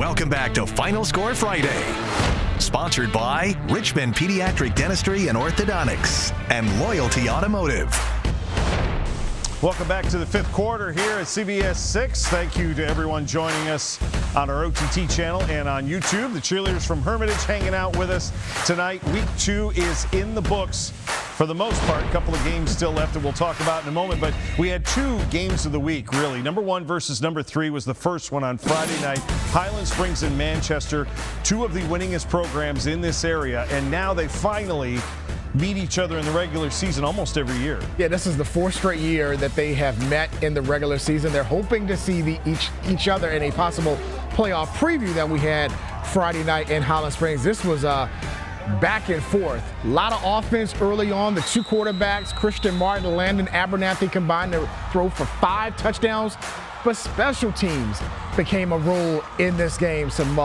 Welcome back to Final Score Friday. Sponsored by Richmond Pediatric Dentistry and Orthodontics and Loyalty Automotive. Welcome back to the fifth quarter here at CBS 6. Thank you to everyone joining us on our OTT channel and on YouTube. The cheerleaders from Hermitage hanging out with us tonight. Week 2 is in the books for the most part. A couple of games still left that we'll talk about in a moment, but we had 2 games of the week, really. Number 1 versus number 3 was the first one on Friday night. Highland Springs and Manchester, 2 of the winningest programs in this area, and now they finally meet each other in the regular season almost every year. Yeah, this is the 4th straight year that they have met in the regular season. They're hoping to see each other in a possible playoff preview that we had Friday night in Highland Springs. This was back and forth. A lot of offense early on. The 2 quarterbacks, Christian Martin and Landon Abernathy, combined to throw for 5 touchdowns. But special teams became a role in this game. Some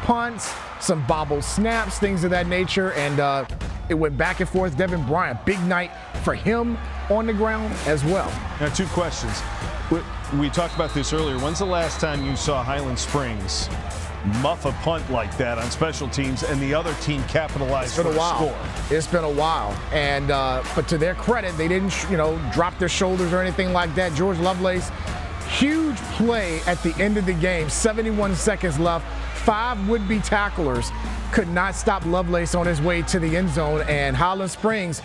punts, some bobbled snaps, things of that nature, and it went back and forth. Devin Bryant, big night for him on the ground as well. Now, 2 questions. We talked about this earlier. When's the last time you saw Highland Springs muff a punt like that on special teams and the other team capitalize for a score? It's been a while, and but to their credit, they didn't drop their shoulders or anything like that. George Lovelace, huge play at the end of the game, 71 seconds left. 5 would-be tacklers could not stop Lovelace on his way to the end zone, and Highland Springs,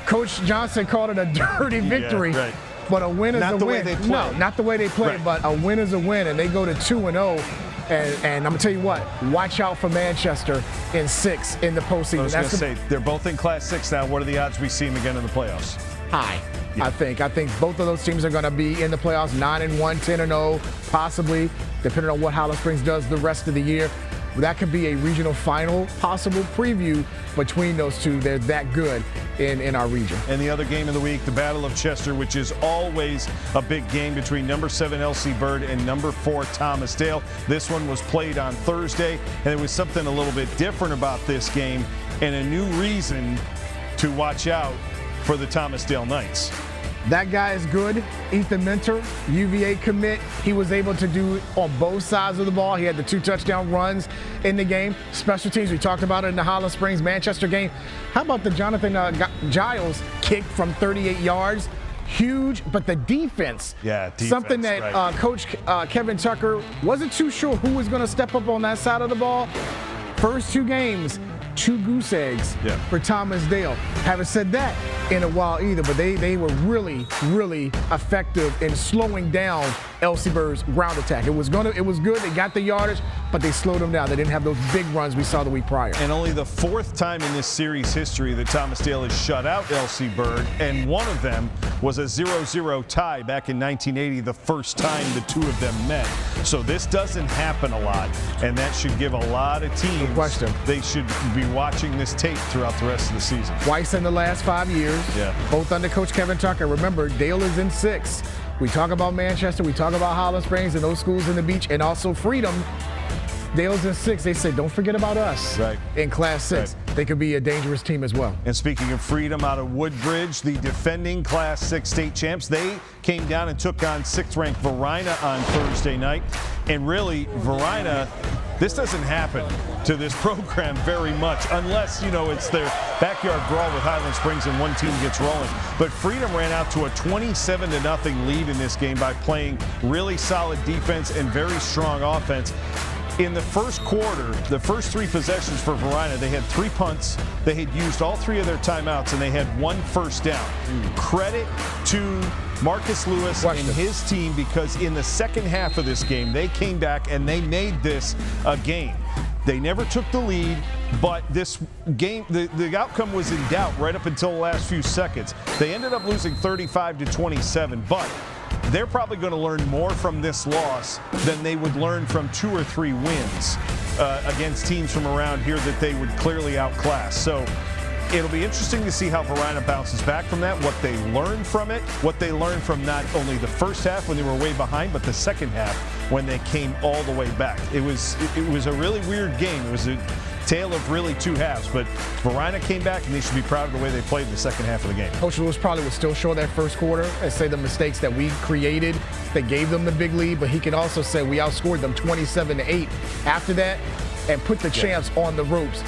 Coach Johnson called it a dirty victory. Yeah, right. But a win is a win. Not the way they play. No, not the way they play, right. But a win is a win, and they go to 2-0. And I'm going to tell you what, watch out for Manchester in 6 in the postseason. I was going to say, they're both in Class 6 now. What are the odds we see them again in the playoffs? High, yeah. I think both of those teams are going to be in the playoffs, 9-1, 10-0, possibly, depending on what Highland Springs does the rest of the year. That could be a regional final possible preview between those two. They're that good in our region. And the other game of the week, the Battle of Chester, which is always a big game between number 7 LC Bird and number 4 Thomas Dale. This one was played on Thursday, and there was something a little bit different about this game and a new reason to watch out for the Thomas Dale Knights. That guy is good. Ethan Mentor, UVA commit. He was able to do on both sides of the ball. He had the 2 touchdown runs in the game. Special teams, we talked about it in the Highland Springs Manchester game. How about the Jonathan Giles kick from 38 yards? Huge, but the defense. Yeah, defense, something that right. Coach Kevin Tucker wasn't too sure who was going to step up on that side of the ball. First 2 games, 2 goose eggs for Thomas Dale. Haven't said that in a while either, but they were really, really effective in slowing down LC Bird's ground attack. It was good. They got the yardage, but they slowed them down. They didn't have those big runs we saw the week prior. And only the 4th time in this series history that Thomas Dale has shut out LC Bird, and one of them was a 0-0 tie back in 1980, the first time the 2 of them met. So this doesn't happen a lot, and that should give a lot of teams. Good question. They should be watching this tape throughout the rest of the season. Twice in the last 5 years, both under Coach Kevin Tucker. Remember, Dale is in 6. We talk about Manchester, we talk about Highland Springs and those schools in the beach, and also Freedom. Dale's in 6. They say, don't forget about us in Class 6. Right. They could be a dangerous team as well. And speaking of Freedom, out of Woodbridge, the defending Class 6 state champs, they came down and took on 6th-ranked Varina on Thursday night. And really, Varina, this doesn't happen to this program very much unless, it's their backyard brawl with Highland Springs and one team gets rolling. But Freedom ran out to a 27-0 lead in this game by playing really solid defense and very strong offense. In the first quarter, the first 3 possessions for Varina, they had 3 punts, they had used all 3 of their timeouts, and they had 1 first down. Credit to Marcus Lewis and his team, because in the second half of this game, they came back and they made this a game. They never took the lead, but this game, the outcome was in doubt right up until the last few seconds. They ended up losing 35-27, but they're probably going to learn more from this loss than they would learn from 2 or 3 wins against teams from around here that they would clearly outclass. So it'll be interesting to see how Varina bounces back from that, what they learned from it, what they learned from not only the first half when they were way behind, but the second half when they came all the way back. It was a really weird game. It was a tale of really 2 halves, but Varina came back, and they should be proud of the way they played in the second half of the game. Coach Lewis probably would still show that first quarter and say the mistakes that we created they gave them the big lead, but he can also say we outscored them 27-8 after that and put the champs on the ropes.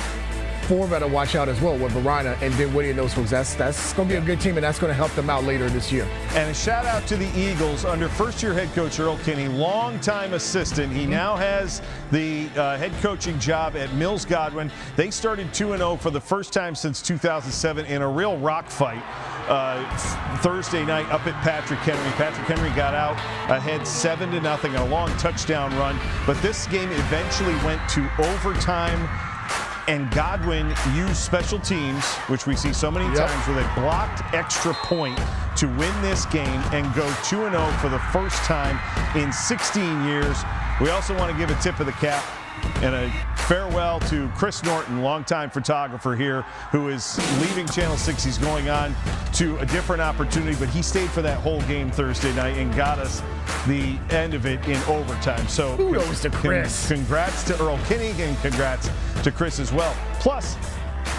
Ford better watch out as well with Varina and Dinwiddie and those folks. That's going to be a good team, and that's going to help them out later this year. And a shout out to the Eagles under first-year head coach Earl Kinney, longtime assistant. He now has the head coaching job at Mills Godwin. They started 2-0 for the first time since 2007 in a real rock fight. Thursday night up at Patrick Henry. Patrick Henry got out ahead 7-0, a long touchdown run. But this game eventually went to overtime, and Godwin used special teams, which we see so many times, with a blocked extra point to win this game and go 2-0 for the first time in 16 years. We also want to give a tip of the cap and a farewell to Chris Norton, longtime photographer here, who is leaving Channel 6. He's going on to a different opportunity, but he stayed for that whole game Thursday night and got us the end of it in overtime. So kudos to Chris. Congrats to Earl Kinney and congrats to Chris as well. Plus,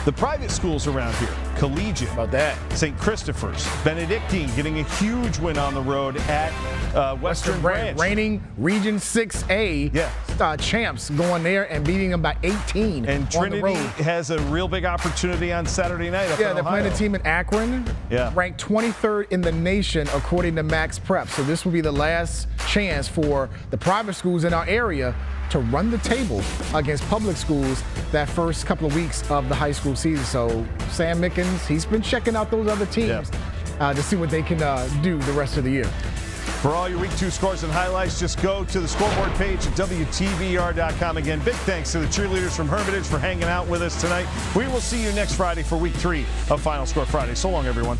the private schools around here, Collegiate, about that, St. Christopher's, Benedictine getting a huge win on the road at Western Branch. Reigning Region 6A champs going there and beating them by 18. And Trinity has a real big opportunity on Saturday night. They're playing a team in Akron, ranked 23rd in the nation according to Max Prep. So this will be the last chance for the private schools in our area to run the table against public schools that first couple of weeks of the high school season. So Sam Mickens, he's been checking out those other teams to see what they can do the rest of the year. For all your Week 2 scores and highlights, just go to the scoreboard page at WTVR.com. Again, big thanks to the cheerleaders from Hermitage for hanging out with us tonight. We will see you next Friday for Week 3 of Final Score Friday. So long, everyone.